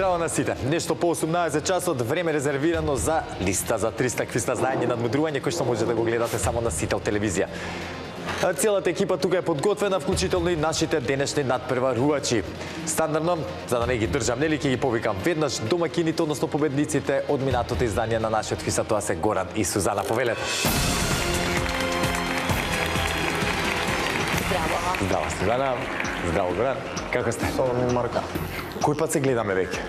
Здраво на сите. Нешто по 18 часот, време резервирано за листа за 300 квизна знаење и надмудрување, кој што може да го гледате само на Сител телевизија. Целата екипа тука е подготвена, вклучително и нашите денешни надпреварувачи. Стандардно, за да не ги држам, нели ќе ги повикам веднаш домакините, односно победниците од минатото издание на нашиот квиз, тоа се Горан и Сузана. Повелете. Здраво, Сузана. Здраво, Горан. Како сте? Соломин Марка. Кој пат се гледаме веќе?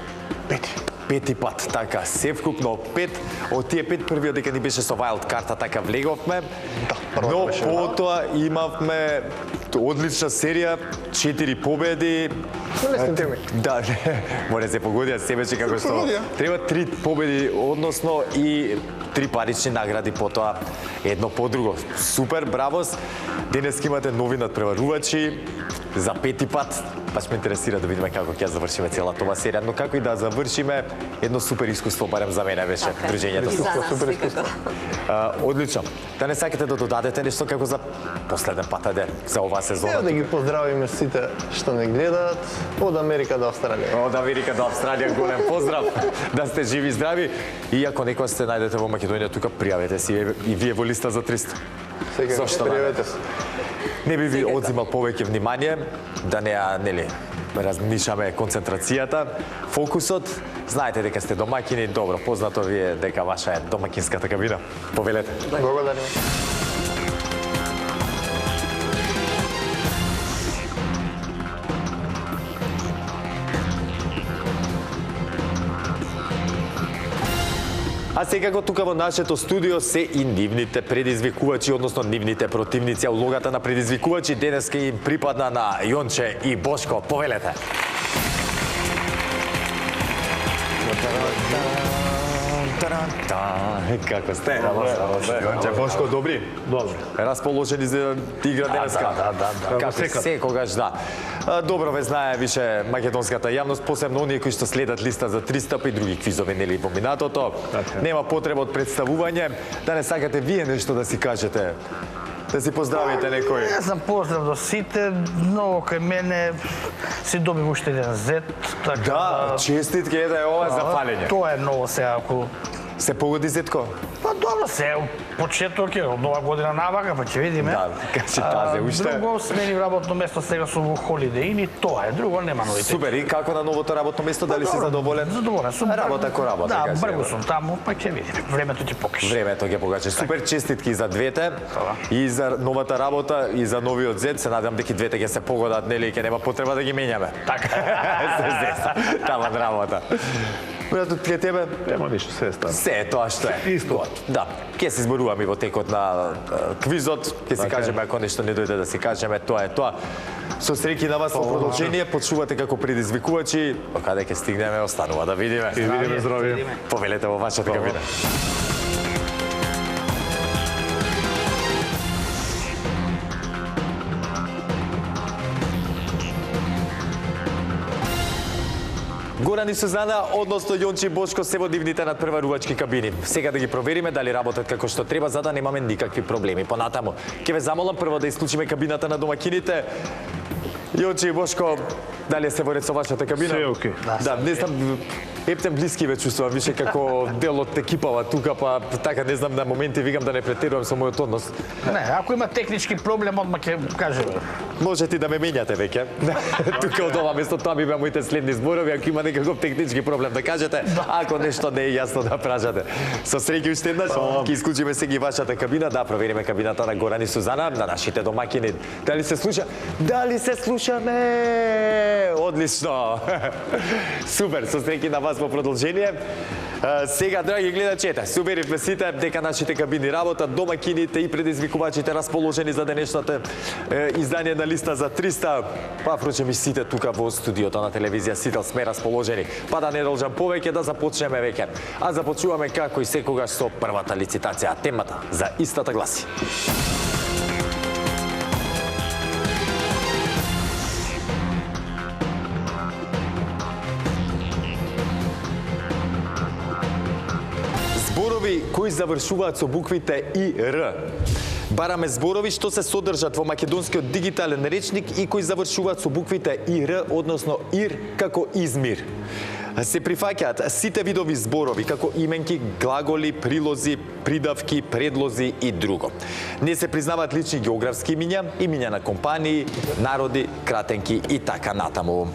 Пети пат, така, се вкупно 5. Од тие 5 првиот дека ни беше со Wild карта, така влеговме. Но потоа имавме одлична серија, 4 победи. Лесните ми. Да, море се погодија себече како што треба 3 победи, односно и 3 парични награди потоа едно по друго. Супер, бравос. Денес имате нови надпреварувачи за 5 пат. Баш ме интересира да видиме како ќе завршиме целата ова серија, но како и да завршиме, едно супер искуство, барем за мене беше дружењето. Супер искуство. Одлично. Да не сакате да додадете нешто како за последен пат за оваа сезона? Ево да ги поздравиме сите што не гледаат од Америка до Австралија. Од Америка до Австралија, голем поздрав. Да сте живи и здрави. И ако некој се најдете во Македонија, тука пријавете се и вие во листа за 300. Сега пријавете се. Не би ви одзимал повеќе внимание, да не нели размишаме концентрацијата, фокусот. Знаете дека сте домакини, добро, познато ви е дека ваша е домакинската кабина. Повелете. Благодариме. А секако тука во нашето студио се и нивните предизвикувачи, односно нивните противници. Улогата на предизвикувачи денеска им припадна на Јонче и Бошко. Повелете. Како сте? Јонче, Бошко, добри? Добро. Расположени за игра денеска? Да. Како секогаш, да. Добро ве знае више македонската јавност, посебно оние кои што следат листа за 300 па и други квизови нели во минатото. Нема потреба од представување, да не сакате вие нешто да си кажете. Да си поздравите некој. Јас сам поздрав до сите, многу кај мене си добив уште еден зет. Да, честитки е ова за палење. Тоа е ново сега, ако... Се погоди зетко? Па добро се, почеток е, од нова година навака, па ќе видиме. Да, кажи тазе уште. Друго, сменив работно место сега со Holiday Inn и тоа е, друго нема новите. Супер, и како на новото работно место, дали си задоволен? Задоволен сум. Работа ко работа, да, кажи. брзо сум таму, па ќе видиме. Времето ќе покаже. Времето ќе покаже. Супер, честитки за двете. И за новата работа, и за новиот зет. Се надам дека двете ќе се погодат, нели, ќе нема потреба да ги менјаме. Така. Тама работа. Брато, кај тебе? Нема ништо, се е ставно. Се е тоа што е. Исто. Да, ќе се зборуваме во текот на квизот, ќе си кажеме ако нешто не дојде да си кажеме, тоа е тоа. Со среќи на вас во продолжение, почувате како предизвикувачи, каде ќе стигнеме, останува да видиме. И видиме здравје. Повелете во вашата кабина. Горан и Сузана, односно Јонче и Бошко се во нивните надпреварувачки кабини. Сега да ги провериме дали работат како што треба за да немаме никакви проблеми понатаму. Ќе ве замолам прво да исклучиме кабината на домакините. Јонче и Бошко, дали се во ред со вашата кабина? Се окей. Да, не знам, ептен блиски ве чувствувам више како дел од екипава тука, па така не знам на моменти викам да не претерувам со мојот однос. Не, ако има технички проблем, одма ќе кажеме. Можете да ме менјате веќе. Тука од ова место тоа би беа моите следни зборови, ако има некаков технички проблем да кажете, ако нешто не е јасно да прашате. Со среќа уште еднаш, ќе исклучиме сега и вашата кабина, да провериме кабината на Горан и Сузана, на нашите домакини. Дали се слуша? Дали се слушаме? Одлично. Супер, со среќа на вас во продолжение. Сега, драги гледачи, суверивме сите дека нашите кабини работат, домакините и предизвикувачите расположени за денешното издание на листа за 300. Па, впрочем, и сите тука во студиото на телевизија Сител сме расположени. Па да не должам повеќе, да започнеме веќе. А започуваме како и секогаш со првата лицитација. Темата за истата гласи. Зборови кои завршуваат со буквите И, Р. Бараме зборови што се содржат во македонскиот дигитален речник и кои завршуваат со буквите И, Р, односно ИР како Измир. се прифаќаат сите видови зборови, како именки, глаголи, прилози, придавки, предлози и друго. Не се признаваат лични географски имиња, имиња на компании, народи, кратенки и така натаму.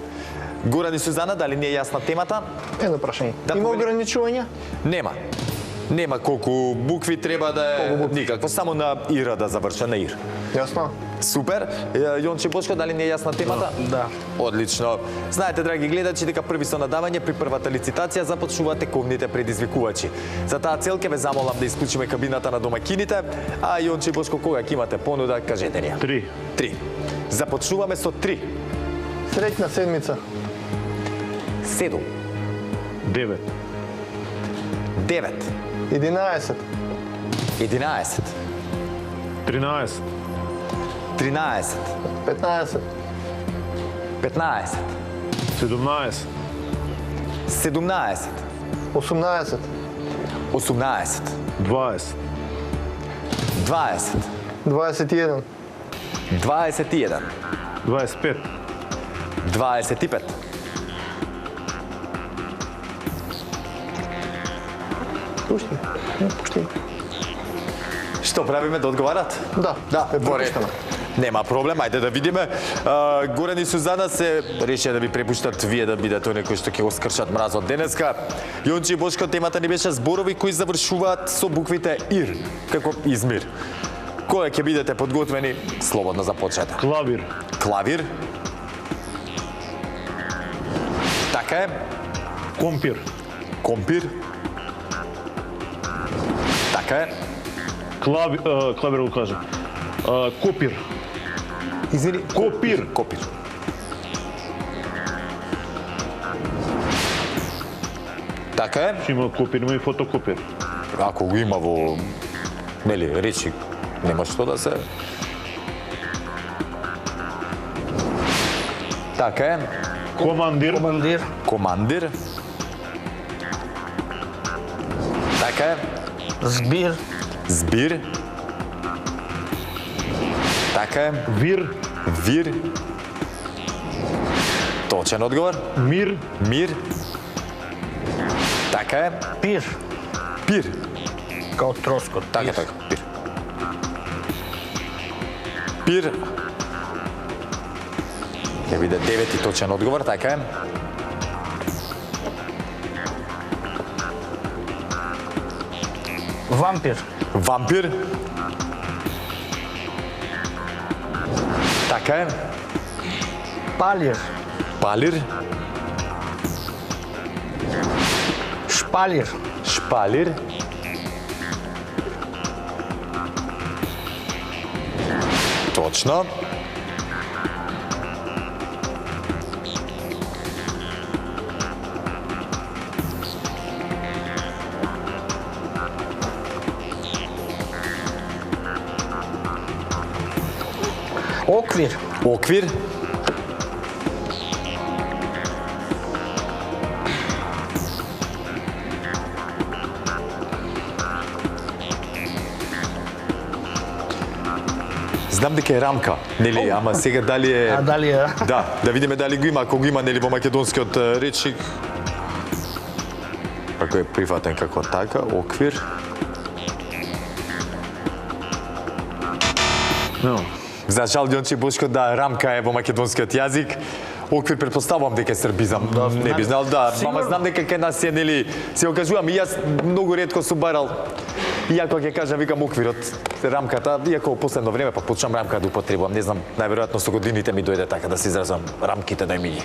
Горан и Сузана, дали не е јасна темата? Едно прашање. Да, Има повели. ограничувања? Нема. Нема колку букви треба да е никакво, само на ира да заврши, на ир. Јасно? Супер. Јонче Бошко, дали не е јасна темата? Да. Одлично. Знаете, драги гледачи, дека први со надавање при првата лицитација започнуваат тековните предизвикувачи. За таа цел ќе ве замолам да исклучиме кабината на домакините, а Јонче Бошко, кога ќе имате понуда, кажете ни ја. 3. 3. Започнуваме со 3. Среќна седмица. 7. 9. 9. 11. 11. 13. 13. 15. 15. 17. 17. 18. 18. 20. 20. 21. 21. 25. 25. Пушти. Пушти. Што правиме, да одговарат? Да. Да, е во ред. пропуштено. Нема проблем, ајде да видиме. Горан и Сузана се решија да ви препуштат вие да бидете некои што ќе го скршат мразот денеска. Јонче и Бошко, темата ни беше зборови кои завршуваат со буквите ИР, како Измир. Кога ќе бидете подготвени, слободно започнете. Клавир. Клавир. Така е. Компир. Компир. Така е. Клавир го кажа. Копир. Извини. Копир. Копир. Така е. Што има копир, има и фотокопир. Ако го има во, нели, речи, нема што да се... Така е. Командир. Командир. Командир. Така е. Збир. Збир. Така е. Вир. Вир. Точен одговор. Мир. Мир. Така е. Пир. Пир. Као троскот. Така, така. Пир. Пир. Ќе биде 9 точен одговор, така е. Вампир. Вампир. Така е. Палир. Палир. Шпалир. Шпалир. Точно. Оквир. Оквир. Знам дека е рамка, нели, ама сега дали е... А дали е? Да видиме дали го има, ако го има, нели, во македонскиот речник. Ако е прифатен како така, оквир. No. За жал, Јонче Бошко, да, рамка е во македонскиот јазик. Оквир предпоставувам дека е србизам. Не би знал, да. Ама знам дека кај нас е, нели, се окажувам и јас многу ретко сум барал. Иако ќе кажам, викам оквирот, рамката, иако во последно време па почнам рамка да употребувам, не знам, најверојатно со годините ми дојде така да се изразам рамките да ми ги.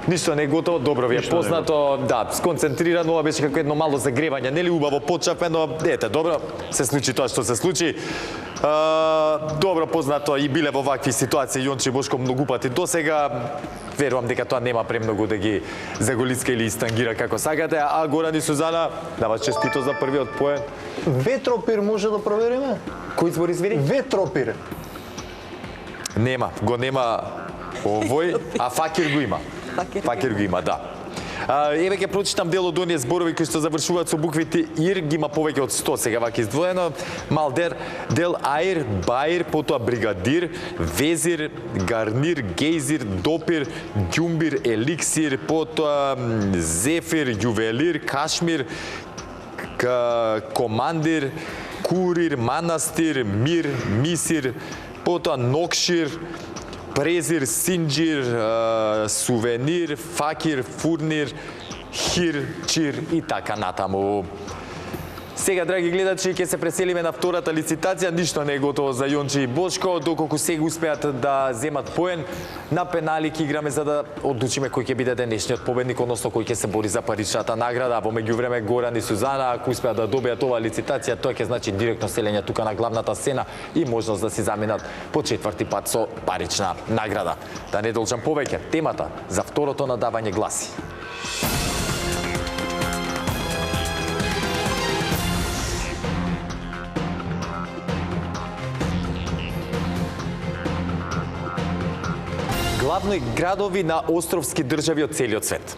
Ништо не е готово, добро ви е познато, да, сконцентрирано, ова беше како едно мало загревање, нели убаво почнавме, но ете, добро, се случи тоа што се случи. Добро познато и биле во вакви ситуации Јонче Бошко многу пати досега. Верувам дека тоа нема премногу да ги заголиска или истангира како сакате, а Горан и Сузана, да вас честито за првиот поен. Ветропир може да провериме? Кој збор извини? Ветропир. Нема, го нема овој, а факир го има. Факир го има, да. Еве ќе прочитам дел од оние зборови кои што завршуваат со буквите ИР, ги има повеќе од 100 сега вака издвоено. Малдер, дел аир, баир, потоа бригадир, везир, гарнир, гейзир, допир, ѓумбир, еликсир, потоа зефир, јувелир, кашмир, командир, курир, манастир, мир, мисир, потоа нокшир, презир, синџир, сувенир, факир, фурнир, хир, чир и така натаму. Сега, драги гледачи, ќе се преселиме на втората лицитација. Ништо не е готово за Јонче и Бошко, доколку сега успеат да земат поен. На пенали ќе играме за да одлучиме кој ќе биде денешниот победник, односно кој ќе се бори за паричната награда. Во меѓувреме Горан и Сузана, ако успеат да добијат оваа лицитација, тоа ќе значи директно селење тука на главната сцена и можност да се заминат по четврти пат со парична награда. Да не должам повеќе, темата за второто надавање гласи: главни градови на островски држави од целиот свет.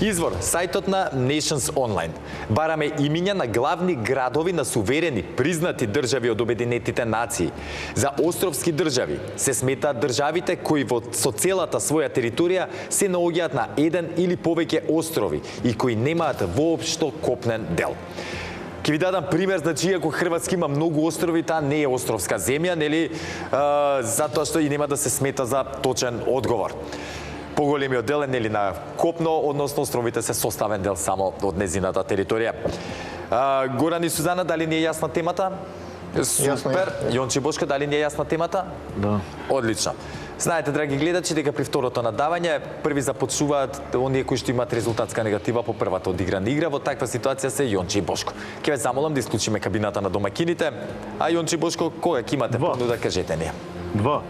Извор, сајтот на Nations Online. Бараме имиња на главни градови на суверени, признати држави од Обединетите нации. За островски држави се сметаат државите кои со целата своја територија се наоѓаат на еден или повеќе острови и кои немаат воопшто копнен дел. Ќе ви дадам пример, значи, ако Хрватска има многу острови, таа не е островска земја, нели, затоа што и нема да се смета за точен одговор. Поголемиот дел е, нели, на копно, односно островите се составен дел само од незината територија. Горан и Сузана, дали ни е јасна темата? Супер. Јонче и Бошко, дали ни е јасна темата? Да. Одлично. Знаете, драги гледачи, дека при второто надавање први започнуваат оние кои што имаат резултатска негатива по првата одиграна игра. Во таква ситуација се Јонче и Бошко. Ќе ве замолам да исклучиме кабината на домакините. А Јонче и Бошко, кога ќе имате понуда, кажете ни. 2.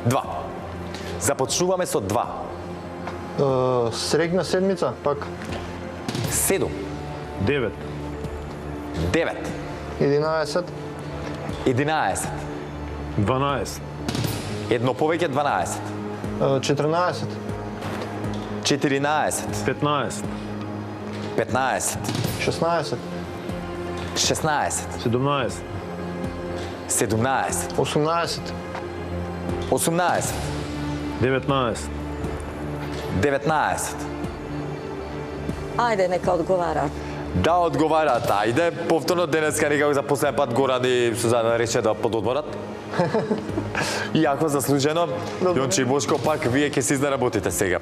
2. Започнуваме со 2. Средна седмица, пак. 7. 9. 9. 11. 11. 12. Едно повеќе 12. 14. 14. 15. 15. 16. 16. 17. 17. 18. 18. 19. 19. Ајде, нека одговара. Да одговараат, ајде. Повторно денеска некако за последен пат Горан и Сузана рече да пододморат. Иако заслужено. Јонче и Бошко, пак вие ќе се изнаработите сега.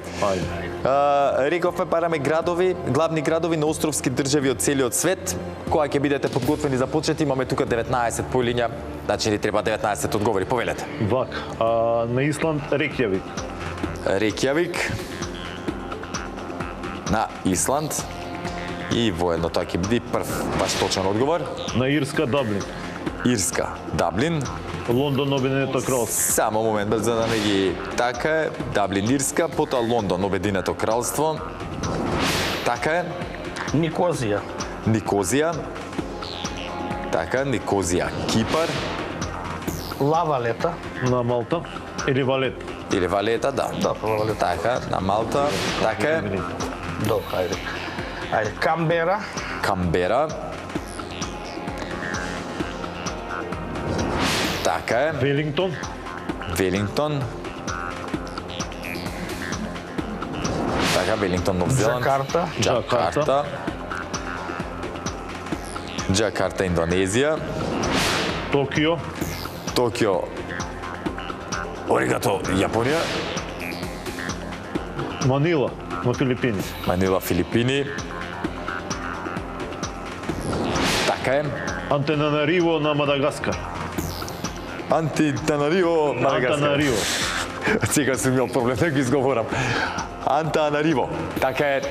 Рековме, бараме градови, главни градови на островски држави од целиот свет. Кога ќе бидете подготвени за почет, имаме тука 19 по линија. Значи ни треба 19 одговори. Повелете. Вак. На Исланд Рекјавик. Рекјавик. На Исланд. И воедно тоа ќе биде прв баш точен одговор. На Ирска Даблин. Ирска Даблин. Лондон Обединето кралство. Само момент, за да не ги така е. Даблин Ирска, потоа Лондон Обединето кралство. Така е. Никозија. Никозија. Така, Никозија Кипар. Лавалета. На Малта. Или Валет. Или Валета, да. Да, Валета. Така, на Малта. Така е. Добро, ајде. Ајде, Камбера. Камбера. Така е. Велингтон. Велингтон. Така, Велингтон, Нов Зеланд. Джакарта. Джакарта. Джакарта, Индонезија. Токио. Токио. Оригато, Јапонија. Манила на Филипини. Манила, Филипини. Така е. Антананариво на Мадагаскар. Антанариво, Мадагаскар. Антанариво. Сега сум имал проблем да ги изговорам. Антанариво. Така е.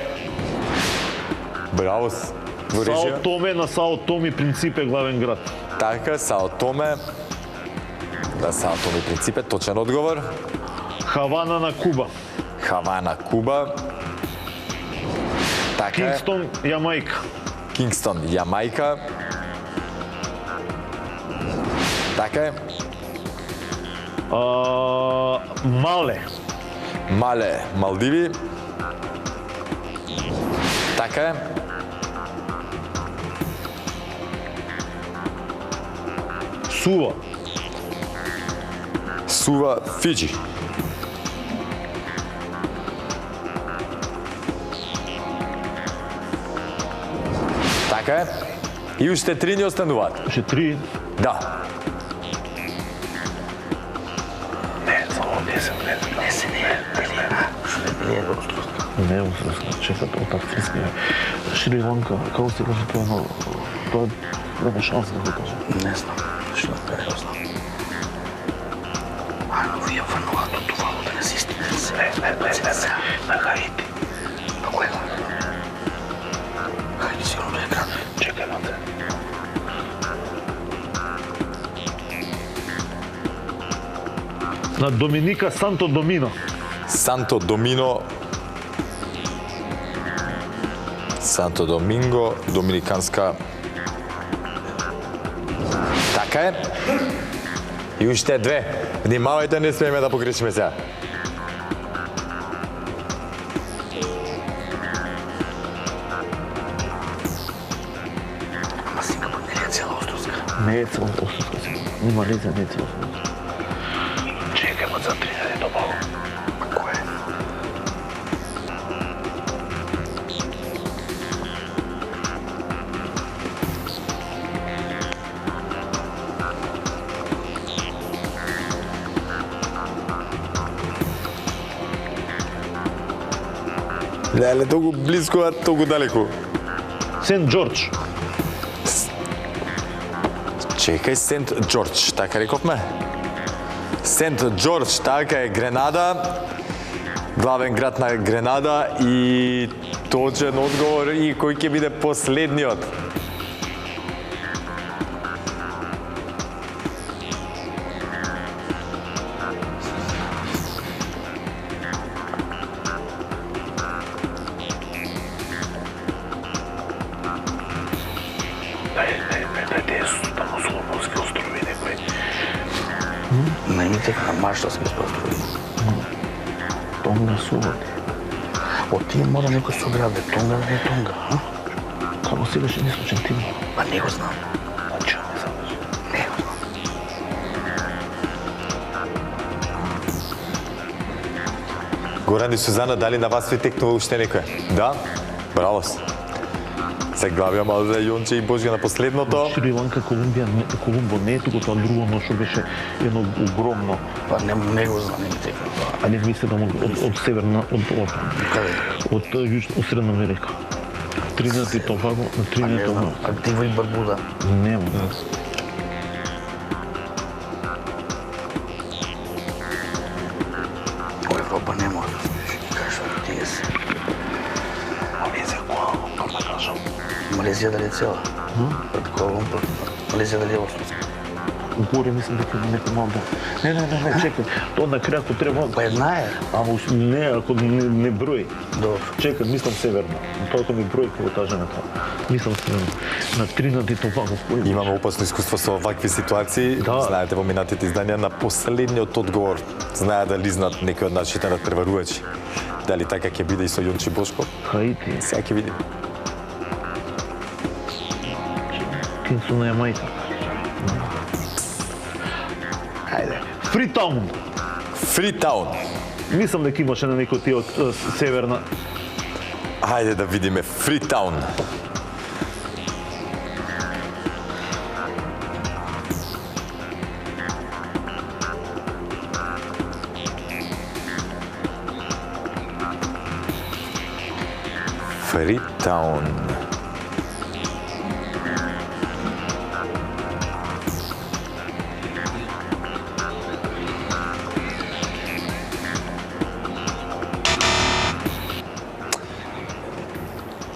Браво. Сао Томе на Сао Томе Принципе главен град. Така, Сао Томе. Да, Сао Томе Принципе, точен одговор. Хавана на Куба. Хавана, Куба. Така е. Кингстон, Јамајка. Кингстон, Јамајка. Така е. Мале. Мале, Малдиви. Така е. Сува. Сува, Фиджи. Така е. И уште 3 ни остануваат. Ше 3. Да. Не, чекат од австрийски. Шри Ланка, како се каже тоа, но тоа нема шанс да го каже. Не знам, што да не знам. Вие Вануату, Тувалу да не си истина. Не, на Хаити. На кој? Хаити сигурно да е град. Чекај на те. На Доминика Санто Домино. Санто Домино. Санто Доминго, Доминиканска. Така е. И уште 2. Внимавајте, не смееме да погрешиме сега. Ама Сингапур не е цела островска. Не е цела островска сега. Не Малезија, не е цела островска. Чекај ма за 3000 добало. Ма кој е? Леле, толку близко, а толку далеку. Сент Џорџ. Чекај, Сент Џорџ, така рековме? Сент Џорџ, така е, Гренада, главен град на Гренада и точен одговор и кој ќе биде последниот? Не ми тека на Маршалски острови. Тонга суват. Од тие мора некој се објаве. Тонга не е Тонга, а? Како си беше не случен тим? Па не го знам. Значи, не знам. Не го знам. Горан и Сузана, дали на вас ви текнува уште некој? Да? Браво се. Се главија мал за Јонче и Божга на последното. Шри Ланка, Колумбија, Колумбо не е туку тоа друго, но што беше едно огромно. Па не го знам, не ми тека. А не мислам од северна, Каде? од Јужна, од Средна Америка. Тринидад и Тобаго, на Па Тринидад не и знам. Тобаго. Антигва и Барбуда. Нема. Во Европа не може да смеш. Кажа, тие се. Малезија, Куала Лумпур, да кажам. Малезија дали е цела? Пред Куала Лумпур. Малезија дали е островска? Горе мислам дека некој мал да. Не, чекај. Тоа на крај ако треба. Па една е. Ама не, ако не брои. Добро. Чекај, мислам северно. Тоа ако ми брои како кажеме тоа. Мислам северно. На Тринидад и Тобаго. Имаме опасно искуство со овакви ситуации. Да. Знаете, во минатите изданија на последниот одговор знаат да лизнат некој од нашите надпреварувачи. Дали така ќе биде и со Јонче Бошко? Хаити. Сега ќе видим. Кинсу на Јамајка. Ајде. Фритаун. Фритаун. Мислам дека имаше на некој тие од северна. Хајде да видиме Фритаун. Фритаун.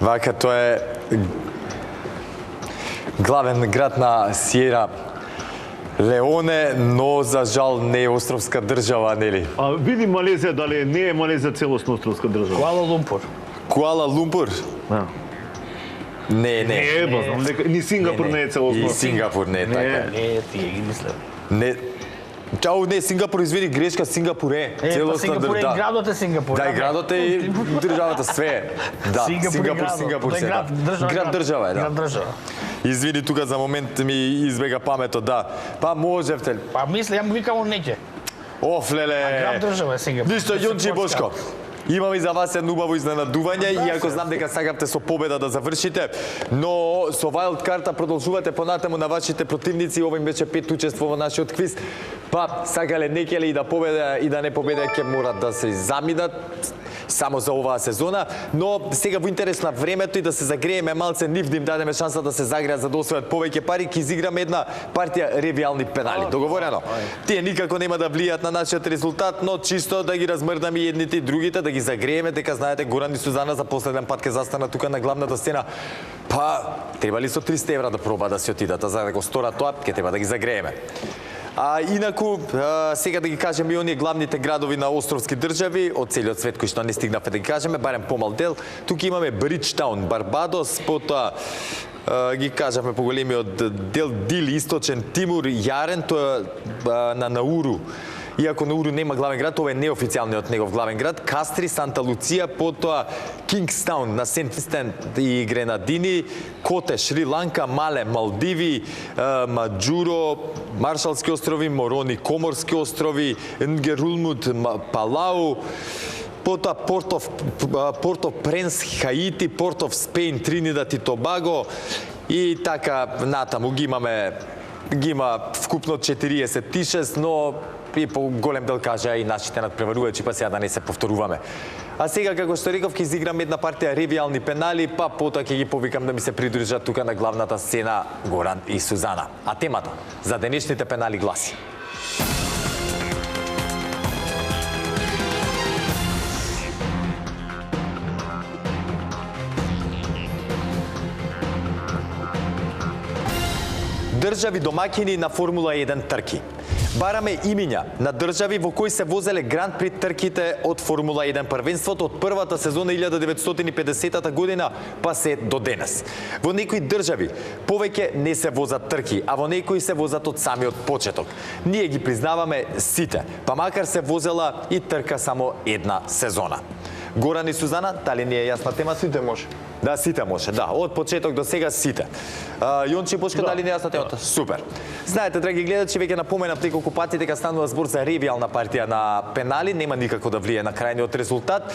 Вака, тоа е главен град на Сиера Леоне, но за жал не е островска држава, нели? А види Малезија дали не е Малезија целосно островска држава. Куала Лумпур. Куала Лумпур? Да. Не. Не е, ба, знам дека ни Сингапур не е целосно. И Сингапур не е така. Не, тие ги мислам. Не. Чао, не, Сингапур, извини, грешка, Сингапур е. Сингапур е градот е Сингапур. Да, и градот е и државата, све е. Да, Сингапур се, да. Град држава е, да. Град држава. Извини, тука за момент ми избега паметот, да. Па можевте. Па мисли, ја му викам он неќе. Оф, леле. Град држава е Сингапур. Ништо, Јончи и Бошко. Имам и за вас едно убаво изненадување, иако знам дека сакавте со победа да завршите, но со Wild карта продолжувате понатаму на вашите противници. Овој беше 5 учество во нашиот квиз. Па, сакале некеле и да победа и да не победа, ќе морат да се заминат само за оваа сезона, но сега во интерес на времето и да се загрееме малце, нив да им дадеме шанса да се загреат за да освојат повеќе пари, ќе изиграме една партија ревиални пенали. Договорено? Тие никако нема да влијат на нашиот резултат, но чисто да ги размрдаме и едните и другите, да ги загрееме, дека знаете Горан и Сузана за последен пат ќе застанат тука на главната сцена. Па, треба ли со 300 евра да проба да се отидат, а за да го сторат тоа, ќе треба да ги загрееме. А инаку, сега да ги кажеме и оние главните градови на островски држави, од целиот свет кои што не стигнавме да ги кажеме, барем помал дел. Тука имаме Бриджтаун, Барбадос, потоа ги кажавме поголемиот дел Дили, Источен Тимур, Јарен, тоа на Науру. Иако Науру нема главен град, ова е неофицијалниот негов главен град. Кастри, Санта Луција, потоа Кингстаун на Сент Винсент и Гренадини, Коте, Шри Ланка, Мале, Малдиви, Маджуро, Маршалски острови, Морони, Коморски острови, Нгерулмут, Палау, потоа Порт оф Пренс, Хаити, Порт оф Спейн, Тринидад и Тобаго и така натаму ги има вкупно 46, но и по голем дел кажа и нашите надпреварувачи, па сега да не се повторуваме. А сега, како што реков, ќе изиграм една партија ревиални пенали, па потоа ќе ги повикам да ми се придружат тука на главната сцена Горан и Сузана. А темата за денешните пенали гласи: држави домакини на Формула 1 трки. Бараме имиња на држави во кои се возеле гранд при трките од Формула 1 првенството од првата сезона 1950 година па се до денес. Во некои држави повеќе не се возат трки, а во некои се возат од самиот почеток. Ние ги признаваме сите, па макар се возела и трка само една сезона. Горан и Сузана, дали не е јасна темата? Сите може. Да, сите може, да. Од почеток до сега сите. Јончи Бошко, дали не е јасна темата? Супер. Знаете, драги гледачи, веќе напоменав неколку пати дека станува збор за ревиална партија на пенали, нема никако да влие на крајниот резултат,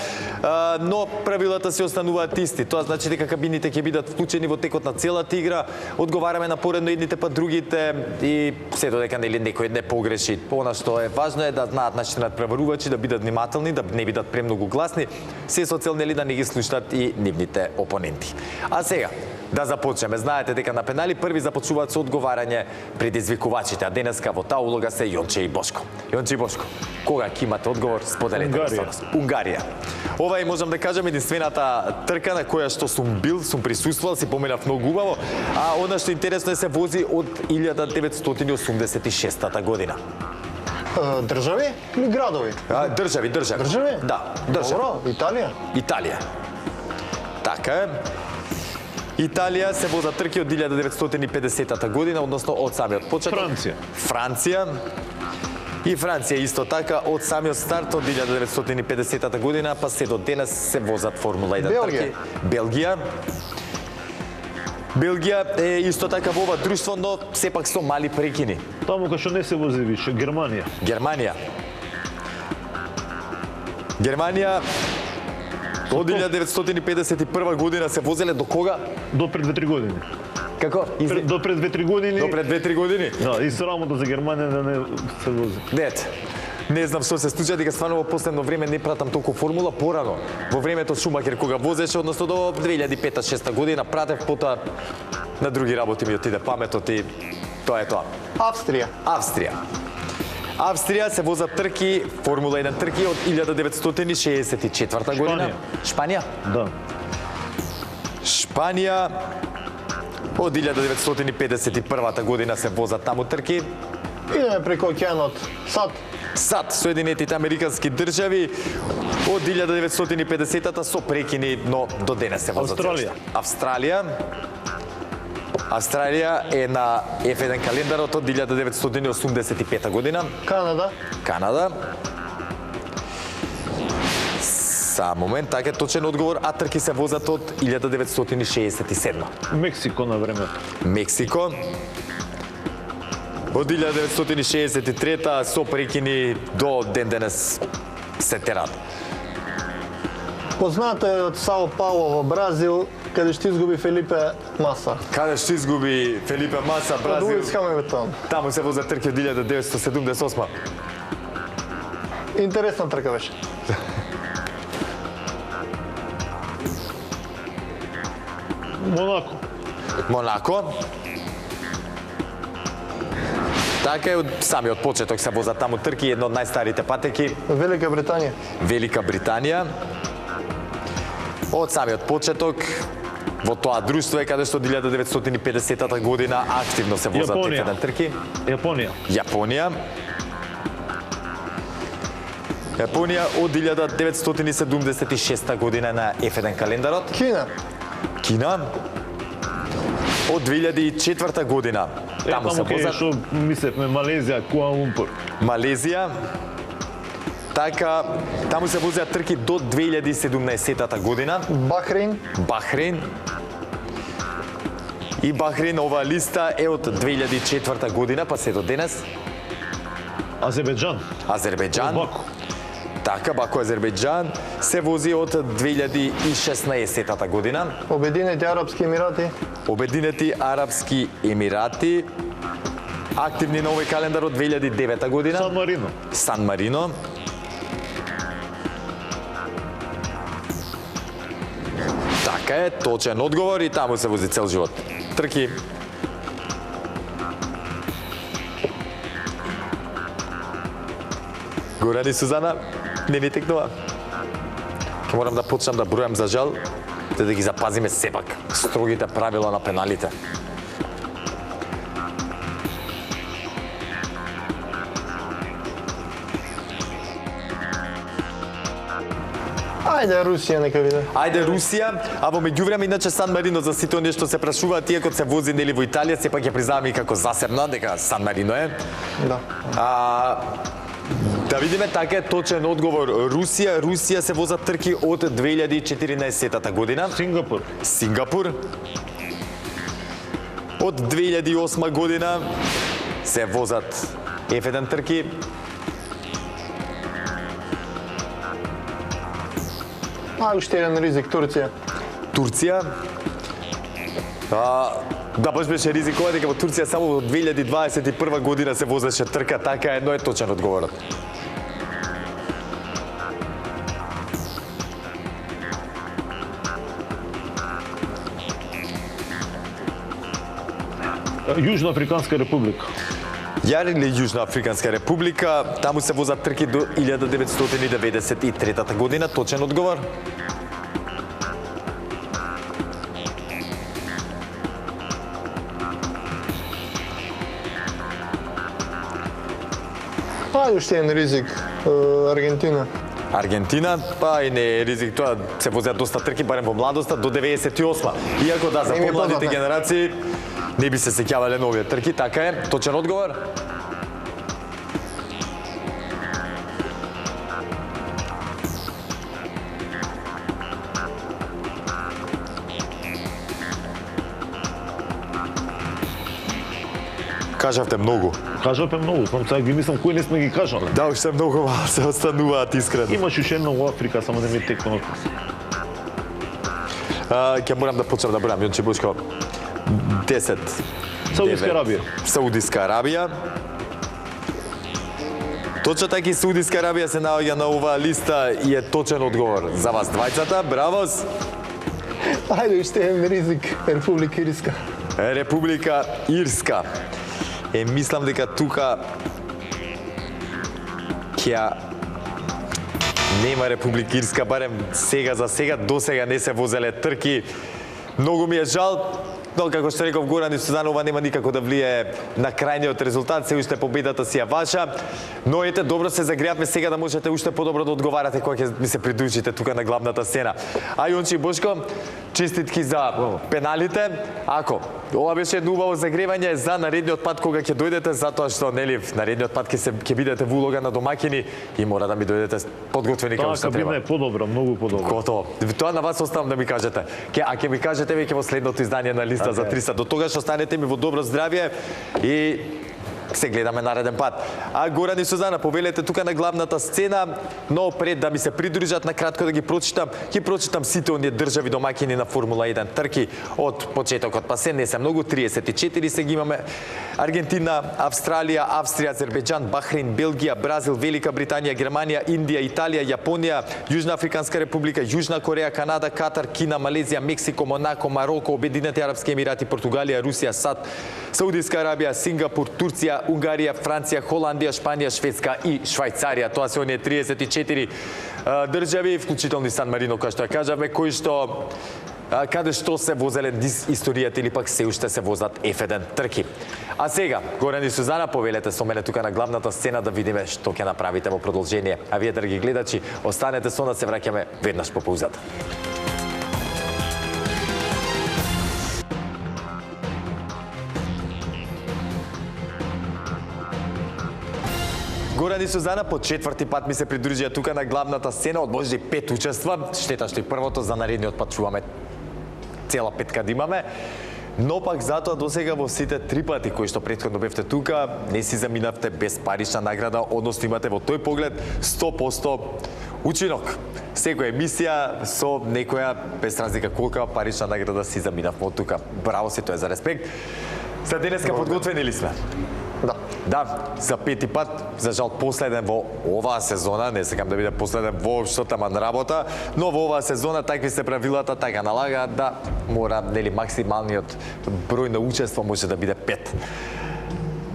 но правилата се остануваат исти. Тоа значи дека кабините ќе бидат вклучени во текот на целата игра, одговараме напоредно едните па другите и се додека нели некој не погреши. Она што е важно е да знаат нашите надпреварувачи да бидат внимателни, да не бидат премногу гласни, се со цел нели да не ги слушнат и нивните опоненти. А сега да започнеме. Знаете дека на пенали први започнуваат со одговарање предизвикувачите, а денеска во таа улога се Јонче и Бошко. Јонче и Бошко, кога ќе имате одговор, споделете со нас. Унгарија. Ова е, можам да кажам, единствената трка на која што сум присуствувал, си поминав многу убаво, а она што интересно е се вози од 1986 година. Држави или градови? Држави. Држави? Да, држави. Добро, Италија? Италија. Така е. Италија се возат трки од 1950 година, односно од самиот почеток. Франција. И Франција исто така од самиот старт од 1950 година, па се до денес се возат Формула 1 трки. Белгија е исто така во ова друштво, но сепак со мали прекини. Таму кај што не се вози више, Германија. Германија од 1951 година се возеле до кога? До пред 2-3 години. Како? До пред 2-3 години. До пред 2-3 години? Да, и срамота за Германија да не се вози. Дете, не знам што се случи, дека стварно во последно време не пратам толку формула порано. Во времето Шумахер кога возеше, односно до 2005-2006 година, пратев, потоа на други работи ми отиде паметот и тоа е тоа. Австрија се возат трки, Формула 1 трки од 1964 година. Шпанија? Да. Шпанија од 1951 година се возат таму трки. Идеме преку океанот. САД, Соединетите Американски држави, од 1950-та со прекини, но до денес се возат. Австралија. Австралија е на F1 календарот од 1985 година. Канада. Канада. Момент, така е точен одговор, а трки се возат од 1967. Мексико на времето. Мексико. Од 1963 со прекини до ден денес се терат. Познато е од Сао Пауло во Бразил, каде што изгуби Фелипе Маса. Каде што изгуби Фелипе Маса, Од Бразил. Луис Хамилтон. Таму се возат трки од 1978. Интересна трка беше. Монако. Монако. Така е, од самиот почеток се возат таму трки, едно од најстарите патеки. Велика Британија. Велика Британија. Од самиот почеток во тоа друштво е каде што 1950 година активно се возат Јапонија. F1 трки. Јапонија. Јапонија. Јапонија од 1976 година на F1 календарот. Кина. Кина. Од 2004 година таму се Таму кај возат. што мислевме Малезија, Куала Лумпур. Малезија. Така, таму се возеа трки до 2017 година. Бахрейн. Бахрейн. И Бахрейн, оваа листа е од 2004 година, па се до денес. Азербејџан. Азербејџан. Баку. Така, Баку, Азербејџан се вози од 2016 година. Обединети Арапски Емирати. Обединети Арапски Емирати. Активни на овој календар од 2009 година. Сан Марино. Сан Марино. Така е, точен одговор и таму се вози цел живот. Трки. Горан и Сузана, не ми текнува. Ке морам да почнам да бројам за жал, за да ги запазиме сепак строгите правила на пеналите. Ајде Русија нека види. Ајде Русија, а во меѓувреме иначе Сан Марино за сите оние што се прашуваат, иако се вози нели во Италија, сепак ја признаваме и како засебна дека Сан Марино е. Да. Да видиме, така е точен одговор. Русија, Русија се возат трки од 2014 година. Сингапур. Сингапур. Од 2008 година се возат F1 трки. Уште еден ризик Турција. Турција. Да, баш беше ризикова дека во Турција само во 2021 година се возеше трка, така едно е точен одговорот. Јужна Африканска република. Јар или Јужна Африканска република, таму се возат трки до 1993 година, точен одговор. Уште еден ризик Аргентина. Аргентина, па и не е ризик тоа, се возеа доста трки, барем во младоста, до 98. Иако да, за Не ми е помладите познато. генерации не би се сеќавале на овие трки, така е, точен одговор. Кажавте многу. Кажавте многу, знам сега ги мислам кои не сме ги кажале. Да, уште многу се остануваат искрено. Имаш уште едно во Африка, само да ми текнува. Ќе морам да почнам да бројам, Јонче Бучко. 10. Саудиска 9. Арабија. Саудиска Арабија. Точно така и Саудиска Арабија се наоѓа на оваа листа и е точен одговор за вас двајцата. Бравос! Ајде уште еден ризик Република Ирска. Република Ирска. Мислам дека тука ќе нема Република Ирска, барем сега за сега, до сега не се возеле трки. Многу ми е жал, Но како што реков Горан и Сузана, ова нема никако да влие на крајниот резултат, се уште победата си ја ваша. Но ете, добро се загреавме сега да можете уште подобро да одговарате кога ќе ми се придружите тука на главната сцена. А Јончи и Бошко, честитки за пеналите. Ако ова беше едно убаво загревање за наредниот пат кога ќе дојдете, затоа што нели наредниот пат ќе бидете во улога на домаќини и мора да ми дојдете подготвени како што треба. Тоа е подобро, многу подобро. Готово. Тоа на вас оставам да ми кажете. Ќе ми кажете веќе во следното издание на листа за 300. До тогаш останете ми во добро здравје и се гледаме нареден пат. А Горан и Сузана, повелете тука на главната сцена, но пред да ми се придружат на кратко да ги прочитам сите оние држави домаќини на Формула 1 трки од почетокот па се, не се многу, 34 се ги имаме. Аргентина, Австралија, Австрија, Азербејџан, Бахрейн, Белгија, Бразил, Велика Британија, Германија, Индија, Италија, Јапонија, Јужна Африканска република, Јужна Кореја, Канада, Катар, Кина, Малезија, Мексико, Монако, Мароко, Обединети арапски емирати, Португалија, Русија, САД, Саудиска Арабија, Сингапур, Турција, Унгарија, Франција, Холандија, Шпанија, Шведска и Швајцарија. Тоа се оние 34 држави, вклучително и Сан Марино, кој што ја кажавме, кои што каде што се возеле историјата или пак се уште се возат F1 трки. А сега, Горан и Сузана, повелете со мене тука на главната сцена да видиме што ќе направите во продолжение. А вие, драги гледачи, останете со нас, се враќаме веднаш по паузата. Горан и Сузана по четврти пат ми се придружија тука на главната сцена, од можеби 5 учества, штета што и првото, за наредниот пат чуваме цела петка да имаме, но пак затоа досега во сите 3 пати кои што претходно бевте тука, не си заминавте без парична награда, односно имате во тој поглед 100% учинок. Секоја емисија со некоја, без разлика колка парична награда си заминавме од тука. Браво си, тоа е за респект. За денеска подготвени ли сме? Да, за 5 пат, за жал последен во оваа сезона, не сакам да биде последен воопшто таман работа, но во оваа сезона такви се правилата, така налага да мора, нели, максималниот број на учество може да биде 5.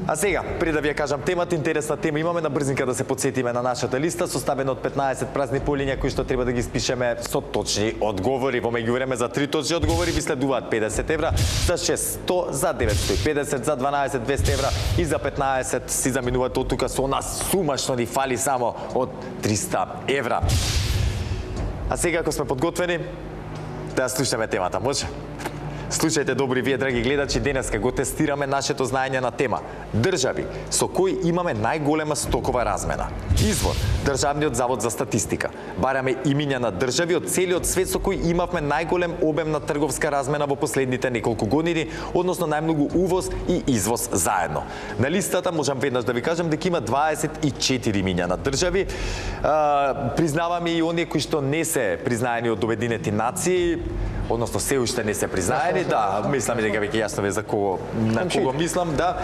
А сега, пред да ви ја кажам темата, интересна тема имаме, на брзинка да се подсетиме на нашата листа, составена од 15 празни полиња кои што треба да ги испишеме со точни одговори. Во меѓувреме за 3 точни одговори ви следуваат 50 евра, за 6 100, за 950, за 12 200 евра и за 15 си заминувате од тука со нас. Сума што ни фали само од 300 евра. А сега, ако сме подготвени, да слушаме темата, може? Слушајте добри вие, драги гледачи, денеска го тестираме нашето знаење на тема држави со кои имаме најголема стокова размена. Извор: Државниот завод за статистика. Бараме имиња на држави од целиот свет со кои имавме најголем обем на трговска размена во последните неколку години, односно најмногу увоз и извоз заедно. На листата можам веднаш да ви кажам дека има 24 имиња на држави. Признаваме и оние кои што не се признаени од Обединети нации, односно се уште не се признаени, да, мислам дека веќе јасно ве за кого, на кого мислам, да.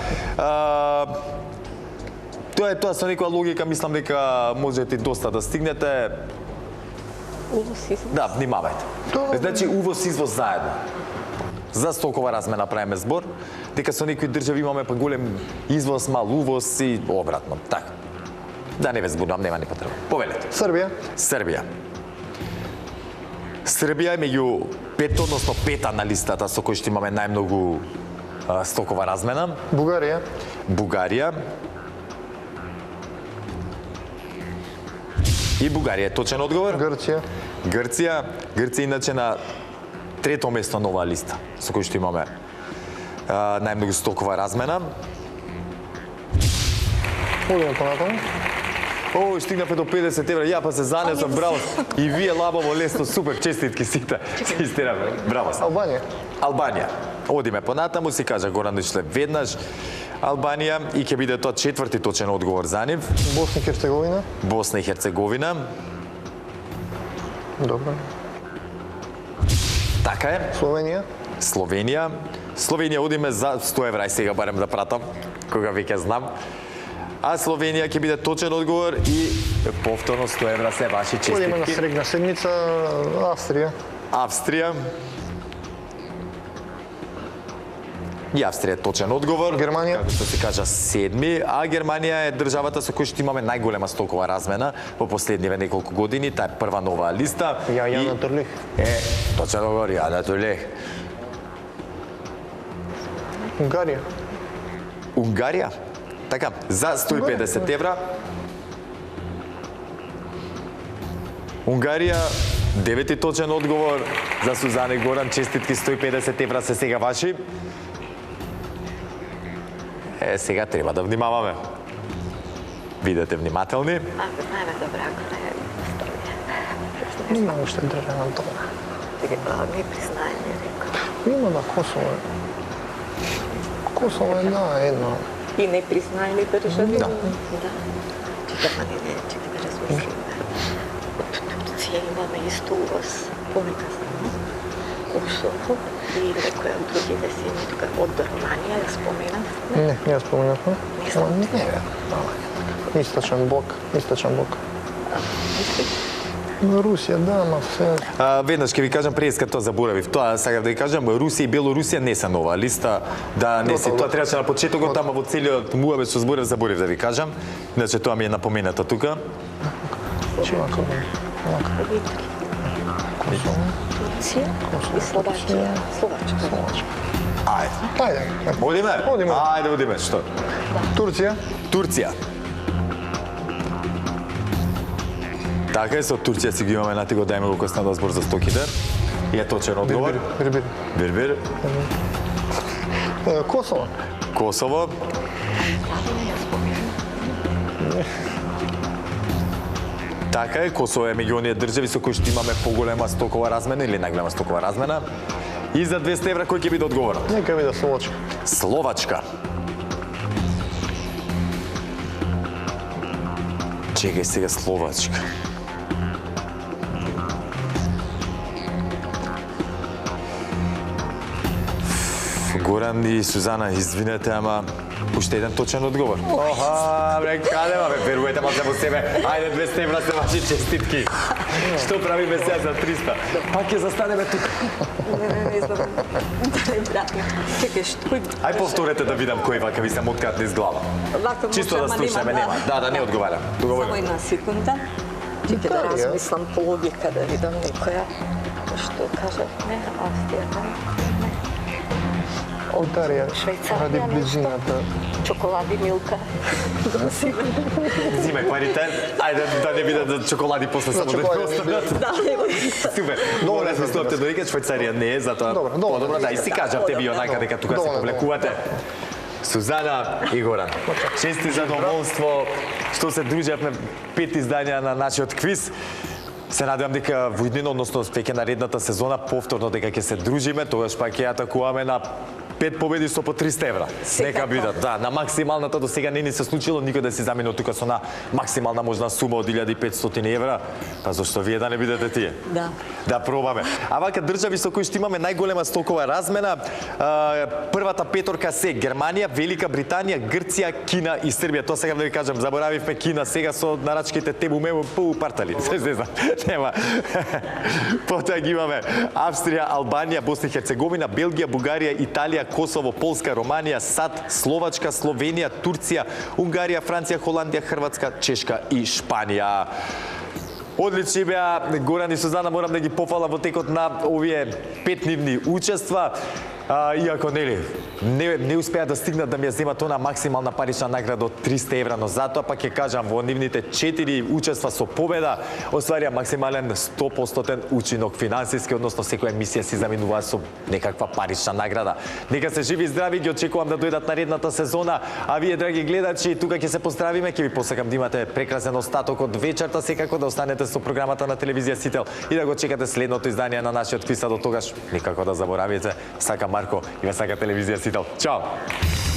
Тоа со некоја логика, мислам дека можете доста да стигнете. Да, внимавајте. Значи увоз извоз заедно. За стокова размена правиме збор, дека со некои држави имаме па голем извоз, мал увоз и обратно. Така. Да не ве збунувам, нема ни потреба. Повелете. Србија е меѓу пето, односно пета на листата со кој што имаме најмногу стокова размена. Бугарија. И Бугарија е точен одговор. Грција иначе на трето место на оваа листа со кој што имаме најмногу стокова размена. Одиме понатаму. О, стигнавме до 50 евра, ја па се занесам, браво. И вие лабаво, лесно, супер, честитки сите. Истинаме, браво. Албанија. Одиме понатаму, си кажа Горан дошле веднаш. Албанија и ќе биде тоа четврти точен одговор за нив. Босна и Херцеговина. Добро. Така е. Словенија одиме за 100 евра, и сега барем да пратам, кога веќе знам. А Словенија ќе биде точен одговор и повторно 100 евра се ваши честитки. Одиме на средна седмица, Австрија. И Австрија е точен одговор. Германија. Како што се кажа, седми. А Германија е државата со која што имаме најголема стокова размена во последниве неколку години. Таа е прва на оваа листа. Јана Турлих. Точен одговор, Јана Турлих. Унгарија. Унгарија? Така, за 150 евра. Унгарија, 9 точен одговор за Сузана и Горан. Честитки, 150 евра се сега ваши. Сега треба да внимаваме. Бидете внимателни. Ако знаеме добре, ако не Има уште држава на тоа. ми признање, рекao. Има на Косово. Косово е едно. И не признаени држави? Да. Чекай, не, чекай да размислиме. Од Турција имаме исто увоз, понекад само. Косово и некоја од другите семи, тука од Руманија ја споменав. Не ја споменавме. Не Не, Источен блок. Мислиш? Русија, да, ма се... Веднаш ќе ви кажам преска тоа заборавив. Тоа сакав да ви кажам, Русија и Белорусија не се нова листа, да не си. Тоа требаше на почетокот, тама во целиот муабет што зборев заборев да ви кажам. Иначе тоа ми е напоменато тука. Чувако, Турција и Словачија. Словачка. Ајде. Одиме? Одиме. Ајде, одиме. Што? Турција. Турција. Така е, со Турција си ги имаме на тиго, дајме го кој збор за стоките. И е точен одговор. Бирбир. Косово. Косово. Така е, Косово е меѓу оние држави со кои што имаме поголема стокова размена или најголема стокова размена. И за 200 евра кој ќе биде одговорот? Нека биде Словачка. Словачка. Чекај сега, Словачка. Горан и Сузана, извинете, ама уште еден точен одговор. Оха, бре, каде ма, бе, верувате ма во себе. Ајде, 200 евра се ваши честитки. Што правиме сега за 300? Пак ќе застанеме тука. Не знам. Чекай, што? Ај повторете да видам кој вака ви се моткат низ глава. Вака Чисто да слушаме, нема. Да, не одговарам. Само Договориме. една секунда. Чекай да размислам по логика, да видам некоја. Што кажа? Не, Австрија, не. Онтарија, Швајцарија, ради нешто. близината. Чоколади, Милка. Зиме парите. Ајде да не видат за чоколади после само да чоколади не останат. Да, него. Супер. Добро размислувате додека Швајцарија не е, затоа Добро, да и си кажавте ви онака дека тука се повлекувате. Сузана и Горан, чести задоволство што се дружевме 5 издања на нашиот квиз. Се надевам дека во иднина, односно веќе наредната сезона, повторно дека ќе се дружиме, тогаш пак ќе атакуваме на 5 победи со по 300 евра. Нека бидат, да, на максималната до сега не ни се случило никој да се замени тука со на максимална можна сума од 1500 евра, па зашто вие да не бидете тие? Да. Да пробаме. А вака држави со кои што имаме најголема стокова размена, првата петорка се Германија, Велика Британија, Грција, Кина и Србија. Тоа сега да ви кажам, заборавивме Кина сега со нарачките тебу мему партали. Се знам. Нема. Потоа ги имаме Австрија, Албанија, Босна и Херцеговина, Белгија, Бугарија, Италија, Косово, Полска, Романија, САД, Словачка, Словенија, Турција, Унгарија, Франција, Холандија, Хрватска, Чешка и Шпанија. Одлични беа Горан и Сузана, морам да ги пофалам во текот на овие 5-дневни учества. Иако не успеа да стигнат да ми ја земат она максимална парична награда од 300 евра, но затоа пак ќе кажам во нивните 4 учества со победа остварија максимален 100% учинок финансиски, односно секоја емисија си заминува со некаква парична награда. Нека се живи и здрави, ги очекувам да дојдат наредната сезона, а вие драги гледачи, тука ќе се поздравиме, ќе ви посакам да имате прекрасен остаток од вечерта, секако да останете со програмата на телевизија Сител и да го чекате следното издание на нашиот квиз, до тогаш никако да заборавите. Сакам Марко и ве сака телевизија Сител. Чао!